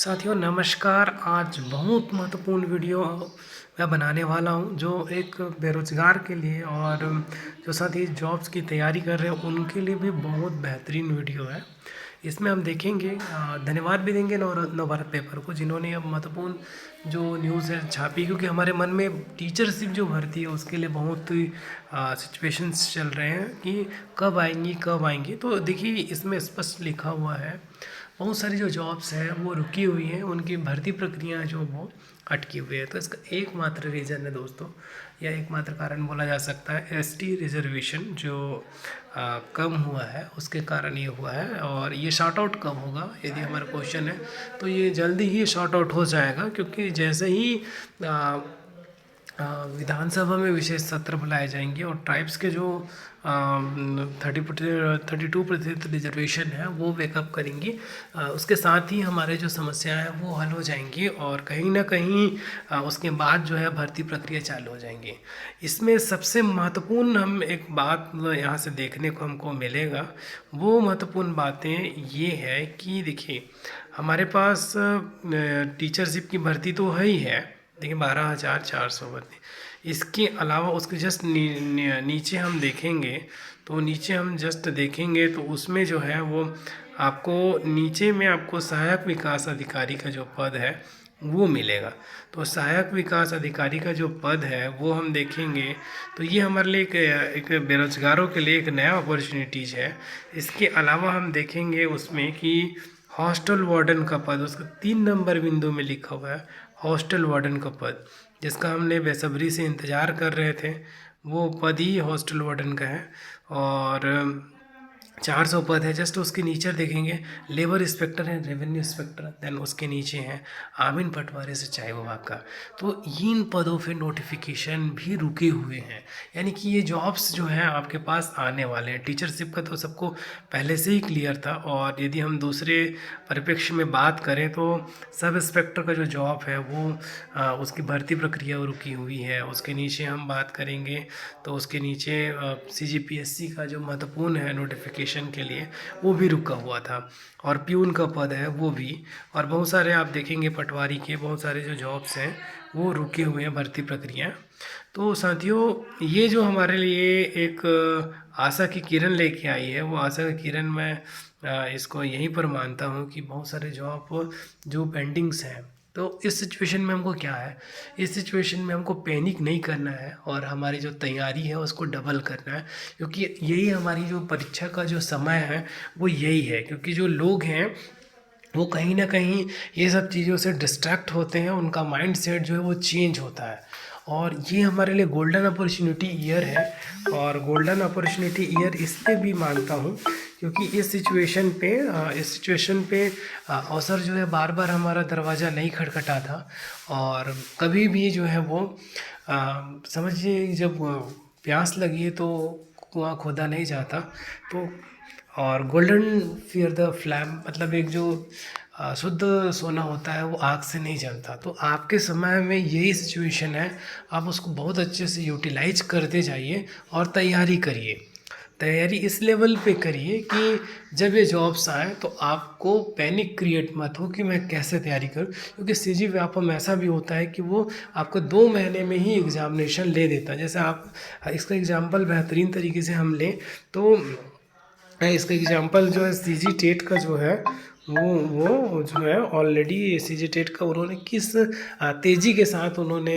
साथियों नमस्कार। आज बहुत महत्वपूर्ण वीडियो मैं बनाने वाला हूं जो एक बेरोज़गार के लिए और जो साथ ही जॉब्स की तैयारी कर रहे हैं उनके लिए भी बहुत बेहतरीन वीडियो है। इसमें हम देखेंगे धन्यवाद भी देंगे नवभारत पेपर को जिन्होंने अब महत्वपूर्ण जो न्यूज़ है छापी, क्योंकि हमारे मन में टीचरशिप जो भर्ती है उसके लिए बहुत सिचुएशंस चल रहे हैं कि कब आएंगी। तो देखिए इसमें स्पष्ट लिखा हुआ है बहुत सारी जो जॉब्स हैं वो रुकी हुई हैं, उनकी भर्ती प्रक्रिया जो वो अटकी हुई है। तो इसका एकमात्र रीज़न है दोस्तों, या एकमात्र कारण बोला जा सकता है एसटी रिजर्वेशन जो कम हुआ है उसके कारण ये हुआ है। और ये शॉर्ट आउट कब होगा यदि हमारा क्वेश्चन है तो ये जल्दी ही शॉर्ट आउट हो जाएगा, क्योंकि जैसे ही विधानसभा में विशेष सत्र बुलाए जाएंगे और ट्राइब्स के जो 32% रिजर्वेशन है वो वेकअप करेंगी, उसके साथ ही हमारे जो समस्याएं हैं वो हल हो जाएंगी और कहीं ना कहीं उसके बाद जो है भर्ती प्रक्रिया चालू हो जाएंगी। इसमें सबसे महत्वपूर्ण हम एक बात यहाँ से देखने को हमको मिलेगा, वो महत्वपूर्ण बातें ये है कि देखिए हमारे पास टीचरशिप की भर्ती तो है ही है, देखिए 12,400 भर्ती। इसके अलावा उसके जस्ट नीचे हम देखेंगे तो नीचे हम जस्ट देखेंगे तो उसमें जो है वो आपको नीचे में आपको सहायक विकास अधिकारी का जो पद है वो मिलेगा। तो सहायक विकास अधिकारी का जो पद है वो हम देखेंगे तो ये हमारे लिए एक बेरोजगारों के लिए एक नया अपॉर्चुनिटीज़ है। इसके अलावा हम देखेंगे उसमें कि हॉस्टल वार्डन का पद उसका 3 नंबर बिंदु में लिखा हुआ है, हॉस्टल वार्डन का पद जिसका हमने बेसब्री से इंतज़ार कर रहे थे, वो पद ही हॉस्टल वार्डन का है। और 400 पद है। जस्ट उसके नीचे देखेंगे लेबर इंस्पेक्टर है, रेवेन्यू इंस्पेक्टर, देन उसके नीचे हैं आमीन पटवारी सिंचाई विभाग का। तो इन पदों पे नोटिफिकेशन भी रुके हुए हैं, यानी कि ये जॉब्स जो हैं आपके पास आने वाले हैं। टीचरशिप का तो सबको पहले से ही क्लियर था, और यदि हम दूसरे परिप्रेक्ष्य में बात करें तो सब इंस्पेक्टर का जो जॉब है वो उसकी भर्ती प्रक्रिया रुकी हुई है। उसके नीचे हम बात करेंगे तो उसके नीचे CGPSC का जो महत्वपूर्ण है नोटिफिकेशन के लिए वो भी रुका हुआ था, और प्यून का पद है वो भी, और बहुत सारे आप देखेंगे पटवारी के बहुत सारे जो जॉब्स हैं वो रुके हुए हैं भर्ती प्रक्रिया। तो साथियों ये जो हमारे लिए एक आशा की किरण लेके आई है, वो आशा की किरण मैं इसको यहीं पर मानता हूँ कि बहुत सारे जॉब जो पेंडिंग्स हैं। तो इस सिचुएशन में हमको क्या है, इस सिचुएशन में हमको पैनिक नहीं करना है और हमारी जो तैयारी है उसको डबल करना है, क्योंकि यही हमारी जो परीक्षा का जो समय है वो यही है। क्योंकि जो लोग हैं वो कहीं ना कहीं ये सब चीज़ों से डिस्ट्रैक्ट होते हैं, उनका माइंड सेट जो है वो चेंज होता है, और ये हमारे लिए गोल्डन अपॉर्चुनिटी ईयर है। और गोल्डन अपॉर्चुनिटी ईयर इसलिए भी मानता हूँ क्योंकि इस सिचुएशन पे अवसर जो है बार बार हमारा दरवाज़ा नहीं खटखटा था, और कभी भी जो है वो समझिए जब प्यास लगी है तो कुआं खोदा नहीं जाता। तो और गोल्डन फियर द फ्लैम, मतलब एक जो शुद्ध सोना होता है वो आग से नहीं जलता। तो आपके समय में यही सिचुएशन है, आप उसको बहुत अच्छे से यूटिलाइज करते जाइए और तैयारी करिए। तैयारी इस लेवल पे करिए कि जब ये जॉब्स आए तो आपको पैनिक क्रिएट मत हो कि मैं कैसे तैयारी करूं, क्योंकि CG व्यापम ऐसा भी होता है कि वो आपको 2 महीने में ही एग्जामिनेशन ले देता है। जैसे आप इसका एग्जाम्पल बेहतरीन तरीके से हम लें तो इसका एग्जांपल जो है CG टेट का जो है वो जो है ऑलरेडी CG टेट का उन्होंने किस तेज़ी के साथ उन्होंने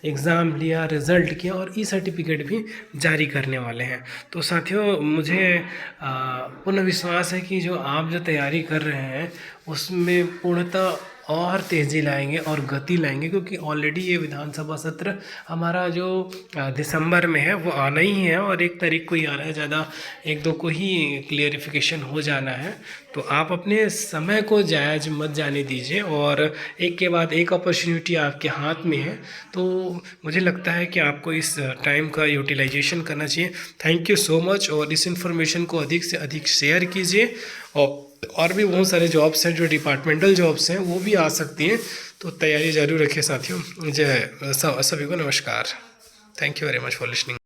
एग्ज़ाम लिया, रिज़ल्ट किया और सर्टिफिकेट भी जारी करने वाले हैं। तो साथियों मुझे पूर्ण विश्वास है कि जो आप जो तैयारी कर रहे हैं उसमें पूर्णतः और तेज़ी लाएंगे और गति लाएंगे, क्योंकि ऑलरेडी ये विधानसभा सत्र हमारा जो दिसंबर में है वो आना ही है, और 1 तारीख को ही आना है, ज़्यादा 1-2 को ही क्लियरिफिकेशन हो जाना है। तो आप अपने समय को जायज़ मत जाने दीजिए, और एक के बाद एक अपॉर्चुनिटी आपके हाथ में है, तो मुझे लगता है कि आपको इस टाइम का यूटिलाइजेशन करना चाहिए। थैंक यू सो मच, और इस इन्फॉर्मेशन को अधिक से अधिक शेयर कीजिए, और भी बहुत सारे जॉब्स हैं जो डिपार्टमेंटल जॉब्स हैं वो भी आ सकती हैं। तो तैयारी जारी रखिए साथियों। जय सभी को नमस्कार। Thank you very much for listening.